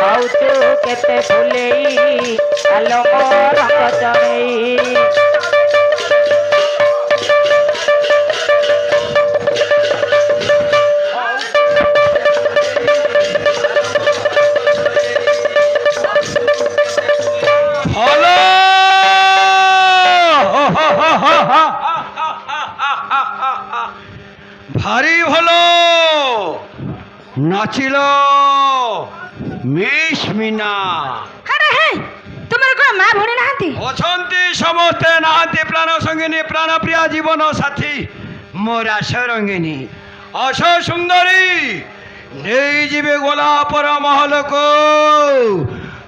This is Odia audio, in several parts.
ହଉଛୁ କେତେ ଫୁଲେଇ ଆଲୋ ମୋ ରଙ୍ଗ ଚଢ଼େଇ। ভারি ভালো নাচিল মিস মিনা। আরে হে তোমার কোন মা ভরি নাহাନ୍ତି? অছন্তি সমস্তে নাহাନ୍ତି প্রাণ সঙ্গিনী প্রাণ প্রিয়া জীবন সাথী মোর আশ রঙ্গিনী আশ সুন্দরী নেই ଯିବେ ଗୋଲାପର ମହଲକୁ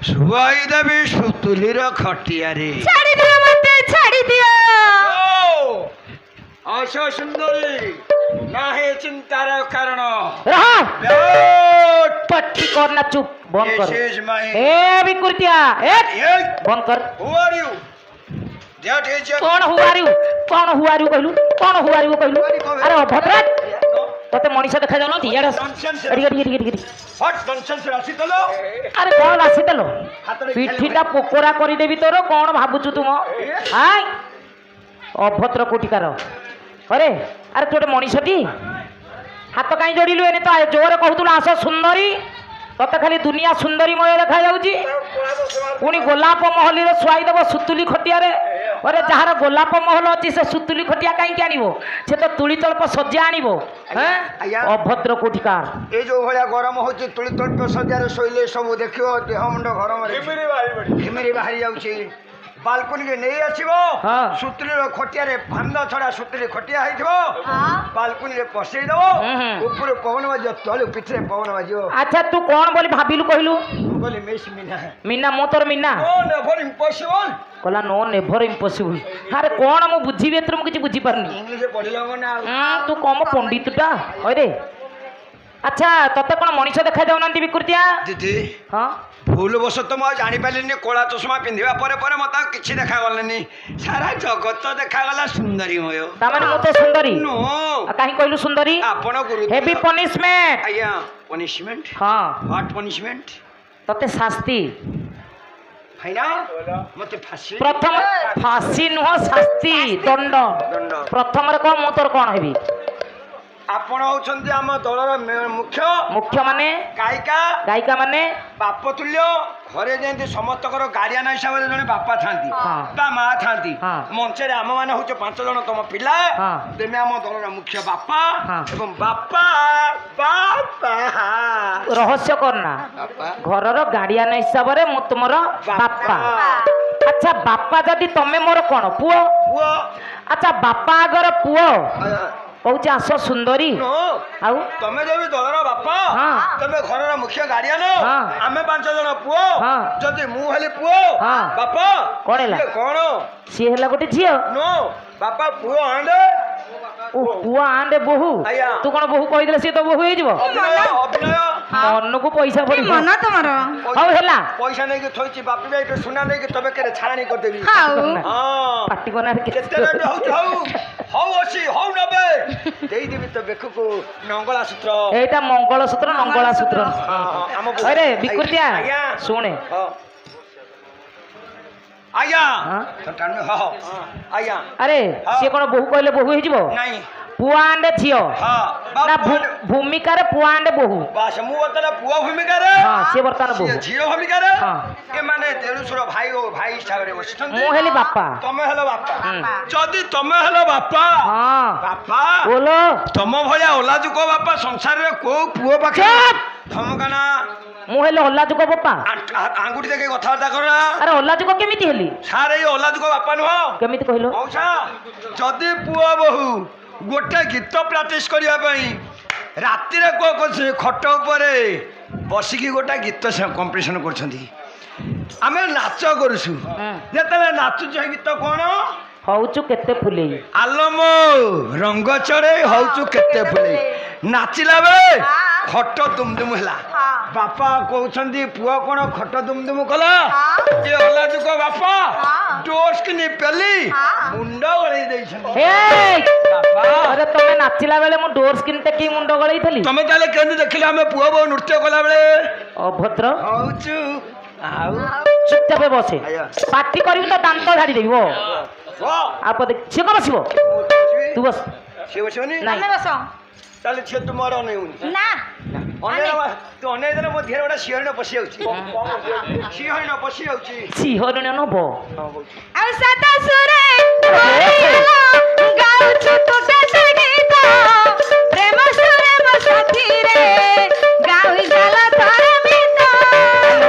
ଶୁଆଇ ଦେବି ସୁତୁଲିର ଖଟିଆରେ। ছাড়ি দিও মতে ছাড়ি দিও। আশ সুন্দরী নাহি চিন্তার কারণ। पट्टी करना चुप बंद कर। This is my ए विकृतिया ए बंद कर। Who are you? That is your कौन हुआरिउ कौन हुआरिउ कहलु कौन हुआरिउ कहलु। अरे अभद्र तते मनीष देखा जाउ नथि याडा एडी एडी एडी एडी What nonsense राशि तलो। अरे कौन आसी तलो पिठीटा पोकोरा करि देबी तोर कौन भाबुचु तुम हाय अभद्र कोटिकार। अरे अरे तोटे मनीषटी हाथ कहीं जोड़िलु एने तो जोर कहतुल आस सुंदरी तते खाली दुनिया सुंदरीमय देखा जाउची पुणी गोलाप महली रे सुआई देबो सुतुली खटिया रे। अरे जहार गोलाप महल अछि से सुतुली खटिया काई के आनिबो से तो तुली तल्प सज्जा आनिबो हैं अभद्र कोटिकार। ए जो भलिया गरम होची तुली तल्प सज्जारे सोइले सब देखियो देह मुंड गरम रे हिमेरी बाहरी जाउची बालकनी के नहीं आसीबो सुतुली रो खटिया रे भांदा छडा सुतुली खटिया हैथिबो बालकनी रे पसई दबो ऊपर पवन बाजियो तले पिछरे पवन बाजियो। अच्छा तू कौन बोली भाबिलु कहलु बोली मिस मीना मीना मो तोर मीना नो नेवर इम्पॉसिबल कला नो नेभर इम्पॉसिबल। अरे कौन मु बुझी बेतर मु किछि बुझी परनी इंग्लिश पढिला मना तू कम पंडितटा होय अच्छा तते कोन मनीष देखा जाउ नंती विकृतिया दीदी हां भूल बस तो मुझे जापारे कला चषमा पिंधा पर मत कि देखा गलानी सारा जगत देखा गला सुंदरी मय तामाने मो तो सुंदरी नो काहे कहलु सुंदरी आपण गुरु हेवी पनिशमेंट आज्ञा पनिशमेंट हां व्हाट पनिशमेंट तते शास्ति हैना मते फांसी प्रथम फांसी नुह शास्ति दंड प्रथम रे को मो तोर कोन हेबी आपण होछन्ती आम दलर मुख्य मुख्य माने गायिका गायिका माने बाप तुल्य घरे जेंती समस्तकर गार्डियन हिसाब से जने बापा थांती बा माँ थांती मंच रे आम माने होछ 5 जण तम पिला तेमे आम दलर मुख्य बापा एवं बापा बापा रहस्य करना घरर गार्डियन हिसाब रे मु तुमर बापा। अच्छा बापा जदी तमे मोर कोन पुओ पुओ अच्छा बापा अगर पुओ कौच आस सुंदरी आउ तमे जब दलर बापा तमे घरर मुख्य गार्डियन आमे 5 जण पुओ जदी मु हेली पुओ बापा कोन हेला कोन सी हेला गोटे झियो नो बापा पुओ आंडे ओ पुआ आंडे बहु तू कोन बहु कहि देले सी तो बहु हे जिवो अभिनय मन को पैसा पड़ी मन तमर हाउ हेला पैसा नै के थोइची बापी भाई तो सुना नै के तबे करे छाणी कर देबी हाउ हां पार्टी कोना रे केते रेट हाउ अछि हाउ नबे देई देबी तो बेखु को मंगला सूत्र एटा मंगल सूत्र मंगला सूत्र अरे विकृतिया सुने आया सटान हां आया अरे से कोन बहु कहले बहु हे जिवो नहीं पुआ आंडे झियो हां ना भूमिका रे पुआ आंडे बहु बास मु बतला पुआ भूमिका रे हां से बर्तन बहु झियो भूमिका रे ए माने देलुसुर भाई ओ भाई हिसाब रे बसिछन मु हेली बापा तमे हेलो बापा जदी तमे हेलो बापा हां बापा बोलो तम भया ओला जुको बापा संसार रे को पुओ पाखे थमकाना मु हेले ओला जुको बापा आंगुठी देखे कथाबार्ता करना अरे ओला जुको केमिति हेली सारे ओला जुको बापा नुह केमिति कहलो मौसा जदी पुओ बहु गोटे गीत प्रैक्टिस करिया पई राति रे को खट ऊपर बसिकी गोटे गीत कंपटीशन करछंती आमे नाच करूछु जेतले नाचु जे गीत कोन हौचु केते फुले आलमो रंग चढ़े हौचु केते फुले नाचिला बेले खट दुमदुम हैला बापा कहउछंती पुआ कोन खट दुमदुम कला ए होला जुको बापा डोस कि नि पेली मुंडा ओळै दैछन ए बापा ଆରେ ତମେ ନାଚିଲା ବେଳେ ମୁଁ ଡୋର ସ୍କ୍ରିନ୍ ଟେକି ମୁଣ୍ଡ ଗଳେଇଥିଲି। ତମେ ତାହେଲେ କେମିତି ଦେଖିଲେ ଆମେ ପୁଅ ବୋଉ ନୃତ୍ୟ କଲା ବେଳେ? ଅଭଦ୍ର ହଉଛୁ ଆଉ ଚୁପଚାପ ବସେ। ଆଜ୍ଞା। ପାଟି କରିବି ତ ଦାନ୍ତ ଝାଡ଼ିଦେବି। ଆଉ ସିଏ କଣ ବସିବ? ତୁ ବସ। ସିଏ ବସିବନି? ନାଇଁ। ତମେ ବସ। ତାହେଲେ ଝିଅ ତୁ ମୋର ଅନେଇବୁନି। ନା ତୁ ଅନେଇ ଦେଲେ ମୋ ଧିରେ ଗୋଟେ ଶିହରିଣ ପଶି ଯାଉଛି। ଶିହରିଣ ପଶି ଯାଉଛି। ସିଂହରଣ ନବ। ଆଉ ସଦା ସୁରେ ଗାଉଛୁ ତୁ କେତେ ଗୀତ ପ୍ରେମ ସୁରେ ମୋ ସାଥିରେ ଗାଉଇ ଜାଲ ଥରେ ମିତ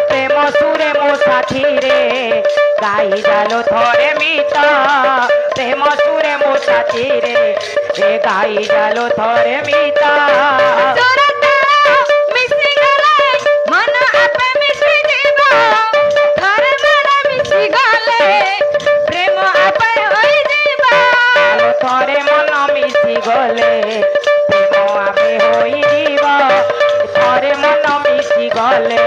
ପ୍ରେମ ସୁରେ ମୋ ସାଥିରେ ଗାଇ ଜାଲ ଥରେ ମିତ ପ୍ରେମ ସୁରେ ମୋ ସାଥିରେ ଏ ଗାଇ ଜାଲ ଥରେ ମିତ ସୁର ତାଳ ମିଶି ଗଲେ ମନ ଆପେ ମିଶି ଯିବ ଥରେ ଥରେ ମିଶି ଗଲେ ପ୍ରେମ ଆପେ ହୋଇଯିବ ଥରେ ମନ ମିଶି ଗଲେ ପ୍ରେମ ଆମେ ହୋଇଯିବ ଥରେ ମନ ମିଶି ଗଲେ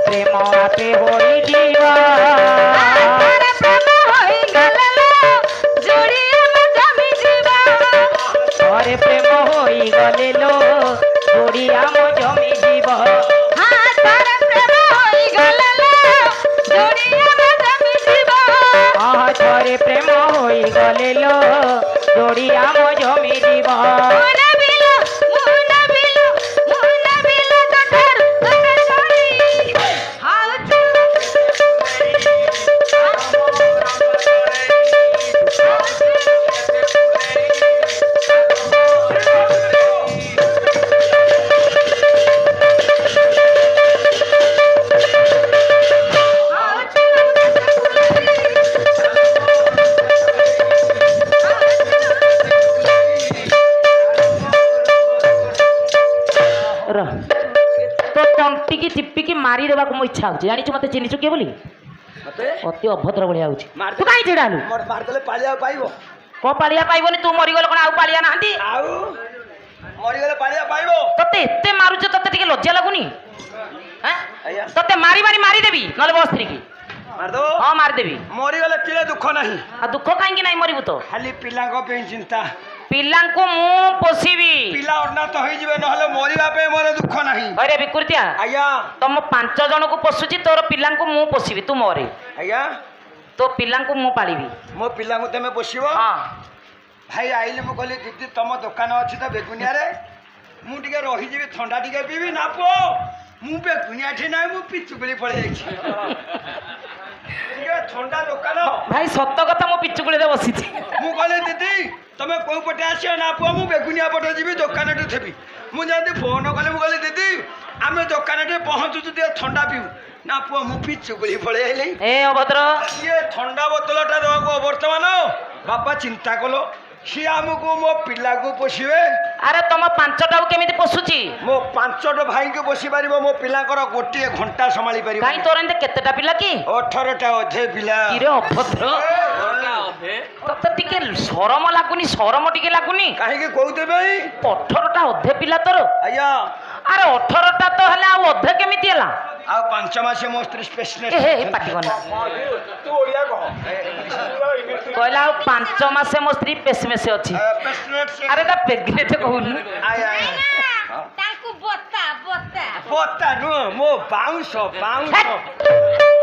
ପ୍ରେମ ଆପେ ହୋଇଯିବ ଥରେ ପ୍ରେମ ହୋଇଗଲେ ଯୋଡ଼ି ଆମ ଜମି ଯିବ ଥରେ ପ୍ରେମ ହୋଇଗଲେ ଲୋ ଯୋଡ଼ି ଆମ ଜମି ଯିବ ଥରେ ପ୍ରେମ ହୋଇଗଲେ ଯୋଡ଼ି ଆମ ଜମି ଯିବ ଥରେ ପ୍ରେମ ହୋଇଗଲେ ଲୋ ଯୋଡ଼ି ଆମ ଜମି ଯିବ ମୁନା ବିଲ ତୋଠାରୁ ତୋତେ ଛାଡ଼ି तो तंटिकी चिपिकी मारी देवा को मो इच्छा होची जानिछु मते चिनिछु के बोली ମତେ अति अभद्र बढिया होची मार तू काई छिडालु ମାରିଦେଲେ ପାଳିଆ ପାଇବ। को पालिया पाइबोनी तू मरि गल कोन आउ पालिया नाहंती ଆଉ ମରିଗଲେ ପାଳିଆ ପାଇବ। तते एते मारुछ तते टिके लज्जा लागुनी हैं ଆଜ୍ଞା तते मारी मारी मारी देबी नले बस थ्री की ମାରିଦବ। हां मार देबी ମରିଗଲେ କିଳେ ଦୁଃଖ ନାହିଁ। आ दुख काई कि नाही मरिबु तो ଖାଲି ପିଲାଙ୍କ ପାଇଁ ଚିନ୍ତା। पिलांको मु पोसीबी ପିଲା ଅନାଥ ହେଇଯିବେ ନହେଲେ ମରିବା ପାଇଁ ମୋର ଦୁଃଖ ନାହିଁ। अरे विकृतिया ଆଜ୍ଞା तम 5 जन को पोसुची तोर पिलांको मु पोसीबी तू मरे ଆଜ୍ଞା तो पिलांको मु पालिबी ମୋ ପିଲାଙ୍କୁ ତମେ ପୋଷିବ। हां ଭାଇ ଆଇଲେ ମୁଁ କହିଲି ଦିଦି ତମ ଦୋକାନ ଅଛି ତ ବେଗୁନିଆରେ ମୁଁ ଟିକେ ରହିଯିବି ଥଣ୍ଡା ଟିକେ ପିଇବି ନା ପୁଅ ମୁଁ ବେଗୁନିଆଠି ନାହିଁ ମୁଁ ପିଚୁକୁଳି ପଳେଇ ଯାଇଛି। ଟିକେ ଥଣ୍ଡା ଦୋକାନ भाई सत्य कथा मो पिचुकुळे रे बसिची ମୁଁ କହିଲି ଦିଦି ତମେ କୋଉ ପଟେ ଆସିବ ନା ପୁଅ ମୁଁ ବେଗୁନିଆ ପଟେ ଯିବି ଦୋକାନଠି ଥିବି। ମୁଁ ଯେମିତି ଫୋନ କଲି ମୁଁ କହିଲି ଦିଦି ଆମେ ଦୋକାନଠି ପହଞ୍ଚୁଛୁ ଟିକେ ଥଣ୍ଡା ପିଉ ନା ପୁଅ ମୁଁ ପିଚୁକୁଳି ପଳେଇ ଆଇଲି। ए अभद्र ସିଏ ଥଣ୍ଡା ବୋତଲଟା ଦେବାକୁ ବର୍ତ୍ତମାନ ବାପା ଚିନ୍ତା କଲ ସିଏ ଆମକୁ ମୋ ପିଲାକୁ ପୋଷିବେ। अरे तुम 5टाକୁ केमिति पोसुची ମୋ 5ଟା ଭାଇଙ୍କୁ ପୋଷି ପାରିବ ମୋ ପିଲାଙ୍କର ଗୋଟିଏ ଘଣ୍ଟା ସମ୍ଭାଳି ପାରିବ। काई तोर एंते केतेटा पिला की 18ଟା ଅଧେ ପିଲା। किरे अभद्र तते टिके शरम लागुनी शरम टिके लागुनी କାହିଁକି କହୁଥିବେ 18टा अधे पिला तोर ଆଜ୍ଞା अरे 18टा तो हले आ अधे केमिति हला ଆଉ 5 ମାସ ମୋ ସ୍ତ୍ରୀ ସ୍ପେଶଲିଷ୍ଟ ए हे पाटी बना ତୁ ଓଡ଼ିଆ କହ कहला आ 5 मासे मो स्त्री पेसमेसे अछि ସ୍ପେଶଲିଷ୍ଟ अरे ता प्रेग्नेंट कहूनु ଆଜ୍ଞା ତାଙ୍କୁ ବତା ବତା ପତା ନୁହଁ ମୋ ବାଉଁଶ ବାଉଁଶ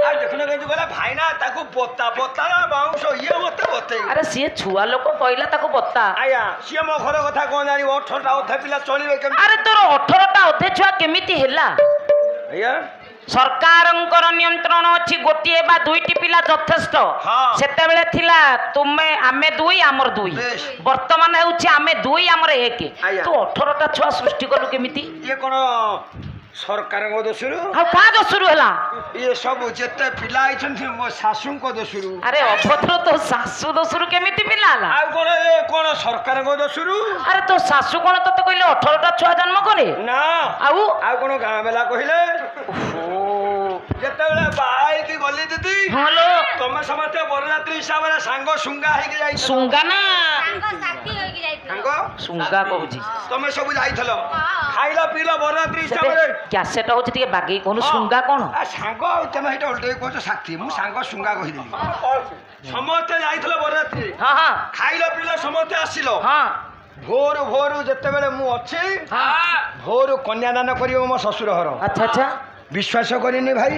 ଆଉ ଦେଖୁନ କେମିତି କହିଲା ଭାଇନା ତାକୁ ପତା ପତା ନା ବାଉଁଶ ଇଏ ମତେ ବତେଇ अरे सी छुआ लोक कहला ताको बता ଆଜ୍ଞା ସିଏ ମୋ ଘର କଥା କଣ ଜାଣିବ 18ଟା ଅଧେ ପିଲା ଚଳିବେ କେମିତି अरे तोर 18टा अधे छुआ केमिति हेला ଆଜ୍ଞା सरकारंकर नियंत्रण अछि गोटिए बा दुईटी पिला यथेष्ट हाँ। सेते बेले थिला तुमे आमे दुई आमर दुई बेश। वर्तमान हेउछि आमे दुई आमर एक आया। तू 18टा छुआ सृष्टि कलु केमिति ଇଏ କଣ ସରକାରଙ୍କ ଦୋଷରୁ हाउ का दोसुरु हेला ଇଏ ସବୁ ଯେତେ ପିଲା ଆଇଛନ୍ତି ମୋ ଶାଶୁଙ୍କ ଦୋଷରୁ। अरे अभद्र तो सासु दोसुरु केमिति पिला हला ଆଉ କଣ ଏ କଣ ସରକାରଙ୍କ ଦୋଷରୁ अरे तो सासु कोन तते कहले 18टा छुआ जन्म करे ନା आउ ଆଉ କଣ ଗାଁ ବେଲା କହିଲେ ଯେତେବେଳେ ବାହା ହେଇକି ଗଲି ଦିଦି हेलो ତମେ ସମସ୍ତେ ବରଯାତ୍ରୀ ହିସାବରେ ସାଙ୍ଗ ସୁଙ୍ଗା ହେଇକି ଯାଇଥିଲ। सुंगा ना ତାଙ୍କ ସାଥୀ ହୋଇକି ଯାଇଥିଲେ ସାଙ୍ଗ सुंगा कहूची ତମେ ସବୁ ଯାଇଥିଲ ଖାଇଲ ପିଇଲ ବରଯାତ୍ରୀ ହିସାବରେ। କ୍ୟାସେଟ ହଉଛି ଟିକେ ବାଗେଇ କହୁନୁ ସୁଙ୍ଗା କଣ ଆ ସାଙ୍ଗ ଆଉ ତମେ ସେଇଟା ଓଲଟେଇ କହୁଛ ସାଥୀ ମୁଁ ସାଙ୍ଗ ସୁଙ୍ଗା କହିଦେଲି। ସମସ୍ତେ ଯାଇଥିଲ ବରଯାତ୍ରୀ ହଁ ହଁ ଖାଇଲ ପିଇଲ ସମସ୍ତେ ଆସିଲ ହଁ ଭୋରୁ ଭୋରୁ ଯେତେବେଳେ ମୁଁ ଅଛି ଭୋରୁ କନ୍ୟାଦାନ କରିବ ମୋ ଶ୍ୱଶୁର ଘର। ଆଚ୍ଛା ଆଚ୍ଛା ବିଶ୍ୱାସ କରିନି ଭାଇ,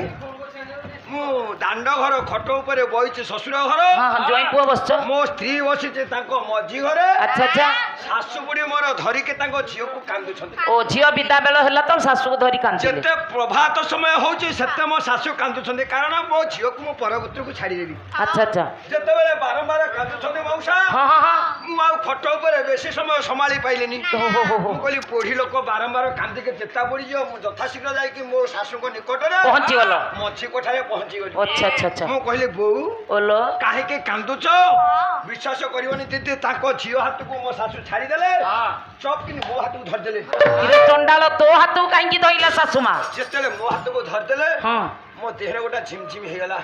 ମୁଁ ଦାଣ୍ଡ ଘର ଖଟ ଉପରେ ବଇଛି ଶ୍ୱଶୁର ଘର, ଜଇଁ ପୁଅ ବସିଛ। ମୋ ସ୍ତ୍ରୀ ବସିଛି ତାଙ୍କ ମଝି ଘରେ। ଆଚ୍ଛା ଆଚ୍ଛା ଶାଶୁ ବୁଢୀ ମୋର ଧରିକି ତାଙ୍କ ଝିଅକୁ କାନ୍ଦୁଛନ୍ତି। ଓ ଝିଅ ବିଦା ବେଳ ହେଲା ତ ଶାଶୁକୁ ଧରି କାନ୍ଦିଲେ। ଯେତେ ପ୍ରଭାତ ସମୟ ହଉଛି ସେତେ ମୋ ଶାଶୁ କାନ୍ଦୁଛନ୍ତି, କାରଣ ମୋ ଝିଅକୁ ମୁଁ ପରପୁତ୍ରକୁ ଛାଡ଼ିଦେବି। ଆଚ୍ଛା ଆଚ୍ଛା ଯେତେବେଳେ ବାରମ୍ବାର କାନ୍ଦୁଛନ୍ତି ମଉସା, ହଁ ହଁ ହଁ ମୁଁ ଆଉ ଖଟ ଉପରେ ବେଶୀ ସମୟ ସମ୍ଭାଳି ପାଇଲିନି। ଓହୋ ମୁଁ କହିଲି ପଢି ଲୋକ ବାରମ୍ବାର କାନ୍ଦିକି ଚେତା ପଡିଯିବ, ମୁଁ ଯଥାଶୀଘ୍ର ଯାଇକି ମୋ ଶାଶୁଙ୍କ ନିକଟରେ ପହଞ୍ଚିଗଲ। ମଝି କୋଠାରେ ପହଞ୍ଚିଗଲି। ଆଚ୍ଛା ଆଚ୍ଛା ଆଚ୍ଛା ମୁଁ କହିଲି ବୋଉ ଓଲୋ କାହିଁକି କାନ୍ଦୁଛ? ବିଶ୍ୱାସ କରିବନି ଦିଦି, ତାଙ୍କ ଝିଅ ହାତକୁ ମୋ ଶାଶୁ ଛାଡ଼ିଦେଲେ, ଚପ୍ କିନି ମୋ ହାତକୁ ଧରିଦେଲେ। ଇରେ ଚଣ୍ଡାଳ, ତୋ ହାତକୁ କାହିଁକି ଧଇଲା ଶାଶୁ ମା? ଯେତେବେଳେ ମୋ ହାତକୁ ଧରିଦେଲେ ହଁ ମୋ ଦେହରେ ଗୋଟେ ଝିମ୍ ଝିମ୍ ହେଇଗଲା।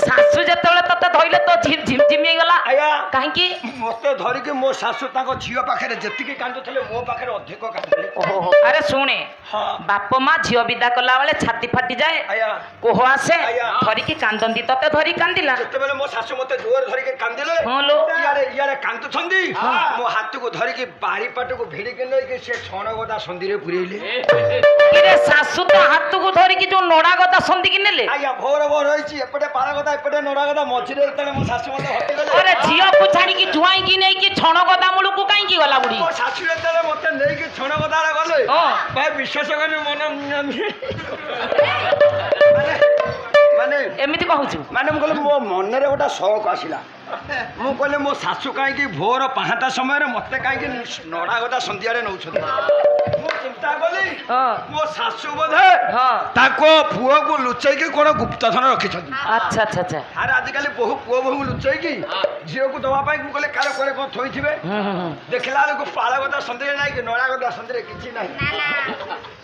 ଶାଶୁ ଯେତେବେଳେ ତତେ ଧଇଲେ ତ ଝିମ୍ ଝିମ୍ ଝିମ୍ ହେଇଗଲା ଆଜ୍ଞା, କାହିଁକି? ମତେ ଧରିକି ମୋ ଶାଶୁ ତାଙ୍କ ଝିଅ ପାଖରେ ଯେତିକି କାନ୍ଦୁଥିଲେ ମୋ ପାଖରେ ଅଧିକ କାନ୍ଦୁଥିଲେ। ଓହୋ ଆରେ ଶୁଣେ, ହଁ ବାପ ମା ଝିଅ ବିଦା କଲା ବେଳେ ଛାତି ଫାଟିଯାଏ, ଆଜ୍ଞା, କୋହ ଆସେ, ଆଜ୍ଞା। ଧରିକି କାନ୍ଦନ୍ତି, ତତେ ଧରି କାନ୍ଦିଲା। ଯେତେବେଳେ ମୋ ଶାଶୁ ମତେ ଜୋର ଧରିକି କାନ୍ଦିଲେ, ହଁ ଲୋ। ଇଆଡେ କାନ୍ଦୁଛନ୍ତି, ମୋ ହାତକୁ ଧରିକି ବାରି ପାଟକୁ ଭିଡିକି ନେଇକି ସେ ଛଣ ଗଦା ସନ୍ଧିରେ ପୁରେଇଲେ। ଇରେ ଶାଶୁ ତ ହାତକୁ ଧରିକି ଯୋଉ ନଡା ଗଦା ସନ୍ଧିକି ନେଲେ। ଆଜ୍ଞା, ଭୋର ଭୋର ହେଇଛି, ଏପଟେ ପାଳ ଗଦା ଏପଟେ ନଡା ଗଦା, ମଝିରେ ଯେତେବେଳେ ମୋ ଶାଶୁ ମତେ ହଟିଗଲେ। ଆରେ ଝିଅକୁ ଛାଡିକି ଜୁଆଇକି ନେଇକି ଛଣ ଗଦା ମୂଳକୁ କାହିଁକି ଗଲା ବୁଢୀ? ମୋ ଶାଶୁ ଯେତେବେଳେ ମତେ ନେଇକି ଛଣ ଗଦାରେ ଗଲେ, ହଁ। ଭାଇ ବିଶ୍ୱାସ କରିନି ମାନେ ଏମିତି କହୁଛୁ? ମାନେ ମୁଁ କହିଲି ମୋ ମନରେ ଗୋଟେ ସଉକ ଆସିଲା। ମୁଁ କହିଲି ମୋ ଶାଶୁ କାହିଁକି ଭୋର 5ଟା ସମୟରେ ମତେ କାହିଁକି ନଡା ଗଦା ସନ୍ଧ୍ୟାରେ ନଉଛନ୍ତି। ମୁଁ ଚିନ୍ତା କଲି ହଁ ମୋ ଶାଶୁ ବୋଧେ ହଁ ତାଙ୍କ ପୁଅକୁ ଲୁଚେଇକି କଣ ଗୁପ୍ତଧନ ରଖିଛନ୍ତି। ଆଚ୍ଛା ଆଚ୍ଛା ଆଚ୍ଛା ଆରେ ଆଜିକାଲି ବହୁ ପୁଅ ବୋହୁ ଲୁଚେଇକି ଝିଅକୁ ଦବା ପାଇଁ ମୁଁ କହିଲି କାଳେ କୁଆଡେ କଣ ଥୋଇଥିବେ। ଦେଖିଲା ବେଳକୁ ପାଳ ଗଦା ସନ୍ଧିରେ ନାହିଁ କି ନଡା ଗଦା ସନ୍ଧିରେ କିଛି ନାହିଁ।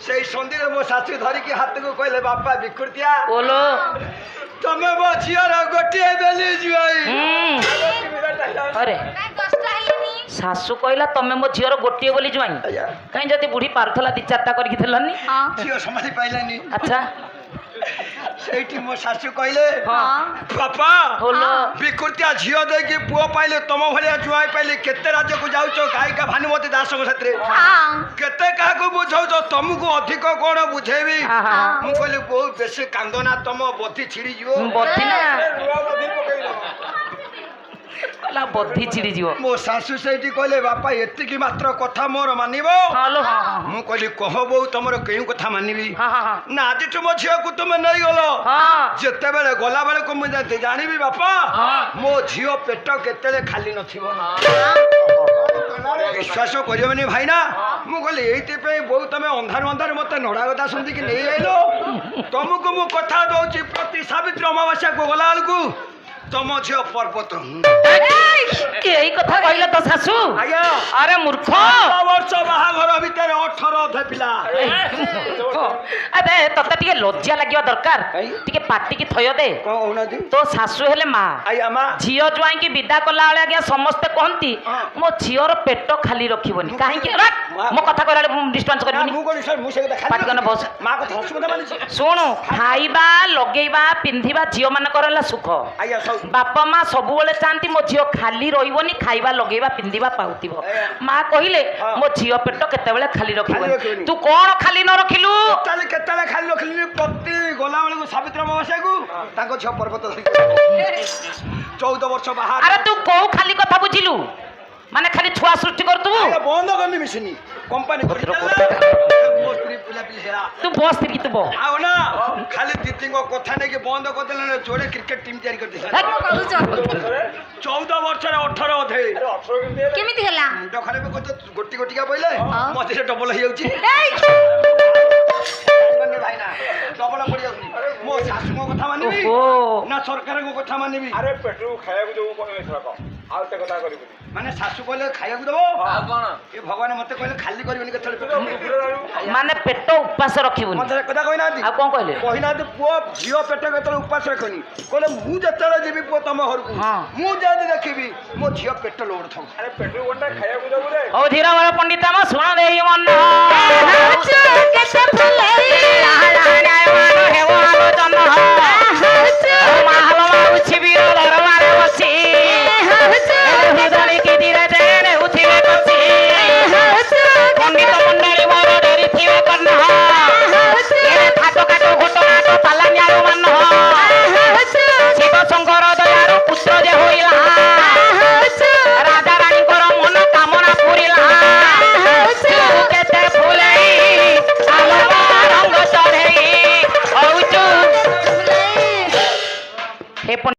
ସେଇ ସନ୍ଧିରେ ମୋ ଶାଶୁ ଧରିକି ହାତକୁ କହିଲେ, ବାପା ବିକୃତିଆ, ଓଲୋ ତମେ ମୋ ଝିଅର ଗୋଟିଏ ବେଲି ଝିଅଇ। ଆରେ ଶାଶୁ କହିଲା ତମେ ମୋ ଝିଅର ଗୋଟିଏ ବୋଲି ଜୁଆଇଁ। ଆଜ୍ଞା, କାହିଁ ଯଦି ବୁଢୀ ପାରୁଥିଲା 2-4ଟା କରିକି ଥିଲନି? ଝିଅ ସମାଧି ପାଇଲାନି। ଆଚ୍ଛା ସେଇଠି ମୋ ଶାଶୁ କହିଲେ, ହଁ ବାପା ଓଲୋ ବିକୃତିଆ ଝିଅ ଦେଇକି ପୁଅ ପାଇଲେ, ତମ ଭଳିଆ ଜୁଆଇ ପାଇଲେ, କେତେ ରାଜ୍ୟକୁ ଯାଉଛ ଗାୟିକା ଭାନୁମତୀ ଦାସଙ୍କ ସାଥିରେ, କେତେ କାହାକୁ ବୁଝାଉଛ, ତମକୁ ଅଧିକ କଣ ବୁଝେଇବି। ମୁଁ କହିଲି ବୋଉ ବେଶୀ କାନ୍ଦନା, ତମ ବଧି ଛିଡିଯିବ। ବଧି ନା ବଧି ଛିଡିଯିବ। ମୋ ଶାଶୁ ସେଇଠି କହିଲେ, ବାପା ଏତିକି ମାତ୍ର କଥା ମୋର ମାନିବ? ମୁଁ କହିଲି କହ ବୋଉ, ତମର କେଉଁ କଥା ମାନିବି? ନା ଆଜିଠୁ ମୋ ଝିଅକୁ ତୁମେ ନେଇଗଲ, ଯେତେବେଳେ ଗଲା ବେଳକୁ ମୁଁ ଜାଣିବି ବାପା ମୋ ଝିଅ ପେଟ କେତେବେଳେ ଖାଲି ନଥିବ। ବିଶ୍ୱାସ କରିବନି ଭାଇନା, ମୁଁ କହିଲି ଏଇଥିପାଇଁ ବୋଉ ତମେ ଅନ୍ଧାରୁ ଅନ୍ଧାରୁ ମତେ ନଡା ଗଦା ସନ୍ଧିକି ନେଇ ଆଇଲ। ତମକୁ ମୁଁ କଥା ଦଉଛି, ପ୍ରତି ସାବିତ୍ରୀ ଅମାବାସ୍ୟାକୁ ଗଲା ବେଳକୁ ତମ ଝିଅ ପର୍ବତ। ଏଇ କଥା କହିଲେ ତ ଶାଶୁ? ଆଜ୍ଞା, ଆରେ ମୂର୍ଖ, ବର୍ଷ ବାହାଘର ଭିତରେ 18 ଅଧେ ପିଲା। ଆରେ ତତେ ଟିକେ ଲଜ୍ଜା ଲାଗିବା ଦରକାର, ଟିକେ ପାଟିକି ଥୟ ଦେ। କଣ କହୁନାହାନ୍ତି? ତୋ ଶାଶୁ ହେଲେ ମା, ଆଜ୍ଞା ମା, ଝିଅ ଜୁଆଇକି ବିଦା କଲା ବେଳେ ଆଜ୍ଞା ସମସ୍ତେ କହନ୍ତି ମୋ ଝିଅର ପେଟ ଖାଲି ରଖିବନି। କାହିଁକି? ମୋ କଥା କହିଲା ଡିଷ୍ଟର୍ବାନ୍ସ କରିବନି। ପାଟି କନ ବସ। ଶୁଣୁ, ଖାଇବା ଲଗେଇବା ପିନ୍ଧିବା ଝିଅ ମାନଙ୍କର ହେଲା ସୁଖ। ବାପା ମା ସବୁବେଳେ ଚାହାନ୍ତି ମୋ ଝିଅ ଖାଲି ରହିବନି, ଖାଇବା ଲଗେଇବା ପିନ୍ଧିବା ପାଉଥିବ। ମା କହିଲେ ମୋ ଝିଅ ପେଟ କେତେବେଳେ ଖାଲି ରଖିବନି। ତୁ କଣ ଖାଲି ନ ରଖିଲୁ? କେତେବେଳେ ଖାଲି ରଖିଲି, ପ୍ରତି ଗଲା ବେଳକୁ ସାବିତ୍ରୀ ଅମାବାସ୍ୟାକୁ ତାଙ୍କ ଝିଅ ପର୍ବତ 14 ବର୍ଷ ବାହାର। ଆରେ ତୁ କୋଉ ଖାଲି କଥା ବୁଝିଲୁ? ମାନେ ଖାଲି ଛୁଆ ସୃଷ୍ଟି କରୁଥିବୁ? ବନ୍ଦ କରିନି ମିଶିନି କମ୍ପାନୀ। ତୁ ବସ୍ ତିରିକି ତୁ ବସ। ଆଉ ନା ଖାଲି ଦିଦିଙ୍କ କଥା ନେଇକି ବନ୍ଦ କରିଦେଲେ, ଯୋଡେ କ୍ରିକେଟ ଟିମ୍ ତିଆରି କରିଦେଲେ। 14 ବର୍ଷରେ 18 ଅଧେ। କେମିତି ହେଲା? ମୁଣ୍ଡ ଖରାପ ଗୋଟି ଗୋଟିକା ପଇଲେ ମଝିରେ ଡବଲ ହେଇଯାଉଛି। ଭାଇନା ଡବଲ ପଡିଯାଉଛି। ମୋ ଶାଶୁଙ୍କ କଥା ମାନିବି ନା ସରକାରଙ୍କ କଥା ମାନିବି? ଆରେ ପେଟରୁ ଖାଇବାକୁ ଦବୁ ଆଉ ସେ କଥା କରିବୁନି। ମାନେ ଶାଶୁ କହିଲେ ଖାଇବାକୁ ଦବ, ଏ ଭଗବାନ ମତେ କହିଲେ ଖାଲି କରିବନି କେତେବେଳେ। ମାନେ ପେଟ ଉପାସ ରଖିବୁନି। ମତେ କଥା କହିନାହାନ୍ତି? ଆଉ କଣ କହିଲେ? କହିନାହାନ୍ତି ପୁଅ ଝିଅ ପେଟ କେତେବେଳେ ଉପାସ ରଖନି। କହିଲେ ମୁଁ ଯେତେବେଳେ ଯିବି ପୁଅ ତମ ଘରକୁ, ମୁଁ ଯଦି ଦେଖିବି ମୋ ଝିଅ ପେଟ ଲୋଡ ଥାଉ। ଆରେ ପେଟରୁ ଗଣ୍ଡା ଖାଇବାକୁ ଦବୁ ରେ। ହଉ ଧୀର ବଳ ପଣ୍ଡିତ, ଆମ ଶୁଣ ଦେଇ ମନ